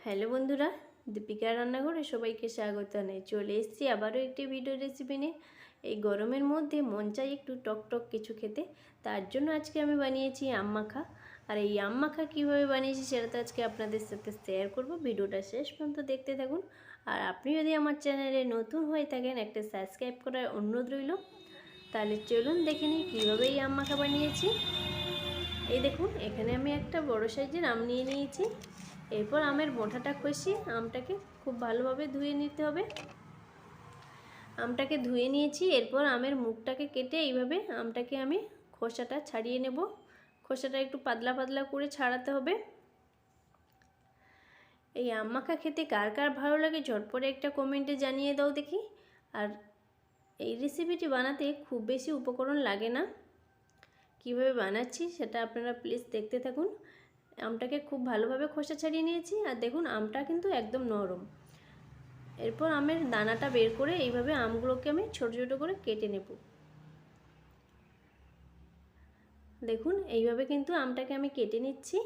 Hello বন্ধুরা, দীপিকা রান্নাঘরে সবাইকে স্বাগত জানাই। চলে এসেছি আবারও একটি ভিডিও রেসিপি নিয়ে। এই গরমের মধ্যে মন চাই একটু টক টক কিছু খেতে, তার জন্য আজকে আমি বানিয়েছি আম মাখা। আর এই আম মাখা কীভাবে বানিয়েছি সেটা তো আজকে আপনাদের সাথে শেয়ার করব। ভিডিওটা শেষ পর্যন্ত দেখতে থাকুন। আর আপনি যদি আমার চ্যানেলে নতুন হয়ে থাকেন, একটা সাবস্ক্রাইব করার অনুরোধ রইল। তাহলে চলুন দেখে নিই কীভাবে এই আম মাখা বানিয়েছি। এই দেখুন, এখানে আমি একটা বড় সাইজের আম নিয়ে নিয়েছি। এরপর আমের মোটাটা কষিয়ে আমটাকে খুব ভালোভাবে ধুয়ে নিতে হবে। আমটাকে ধুয়ে নিয়েছি। এরপর আমের মুখটাকে কেটে এইভাবে আমটাকে আমি খোসাটা ছাড়িয়ে নেব। খোসাটা একটু পাতলা পাতলা করে ছাড়াতে হবে। এই আম মাখা খেতে কার কার ভালো লাগে ঝটপটে একটা কমেন্টে জানিয়ে দাও দেখি। আর এই রেসিপিটি বানাতে খুব বেশি উপকরণ লাগে না। কিভাবে বানাচ্ছি সেটা আপনারা প্লিজ দেখতে থাকুন। আমটাকে খুব ভালোভাবে খোসা ছাড়িয়ে নিয়েছি। আর দেখুন, আমটা কিন্তু একদম নরম। এরপর আমের দানাটা বের করে এইভাবে আমগুলোকে আমি ছোট ছোট করে কেটে নেব। দেখুন, এইভাবে কিন্তু আমটাকে আমি কেটে নিচ্ছি।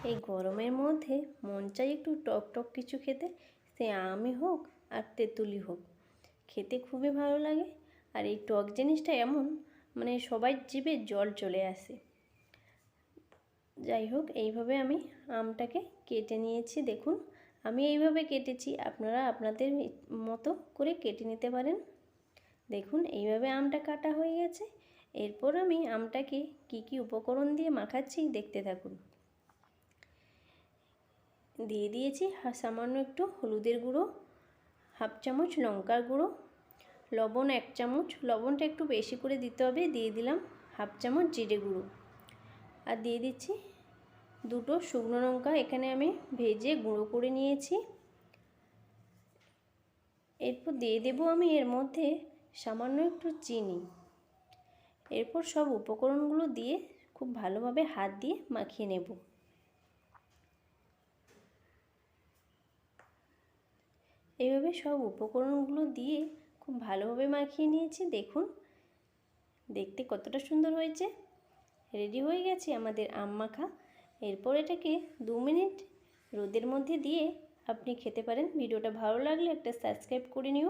এই গরমের মধ্যে মন চাই একটু টক টক কিছু খেতে, সে আমই হোক আর তেঁতুলি হোক, খেতে খুবই ভালো লাগে। আর এই টক জিনিসটা এমন, সবার জিভে জল চলে আসে। যাই হোক, এইভাবে আমি আমটাকে কেটে নিয়েছি। দেখুন, আমি এইভাবে কেটেছি, আপনারা আপনাদের মতো করে কেটে নিতে পারেন। দেখুন, এইভাবে আমটা কাটা হয়ে গেছে। এরপর আমি আমটাকে কি উপকরণ দিয়ে মাখাচ্ছি দেখতে থাকুন। দিয়ে দিয়েছি সামান্য একটু হলুদের গুঁড়ো, হাফ চামচ লঙ্কার গুঁড়ো, লবণ 1 চামচ, লবণটা একটু বেশি করে দিতে হবে। দিয়ে দিলাম হাফ চামচ জিরে গুঁড়ো। আর দিয়ে দিচ্ছি 2টো শুকনো লঙ্কা, এখানে আমি ভেজে গুঁড়ো করে নিয়েছি। এরপর দিয়ে দেব আমি এর মধ্যে সামান্য একটু চিনি। এরপর সব উপকরণগুলো দিয়ে খুব ভালোভাবে হাত দিয়ে মাখিয়ে নেব। এইভাবে সব উপকরণগুলো দিয়ে খুব ভালোভাবে মাখিয়ে নিয়েছি। দেখুন, দেখতে কতটা সুন্দর হয়েছে। রেডি হয়ে গেছে আমাদের আম মাখা। এরপর এটাকে 2 মিনিট রোদের মধ্যে দিয়ে আপনি খেতে পারেন। ভিডিওটা ভালো লাগলে একটা সাবস্ক্রাইব করে নিও।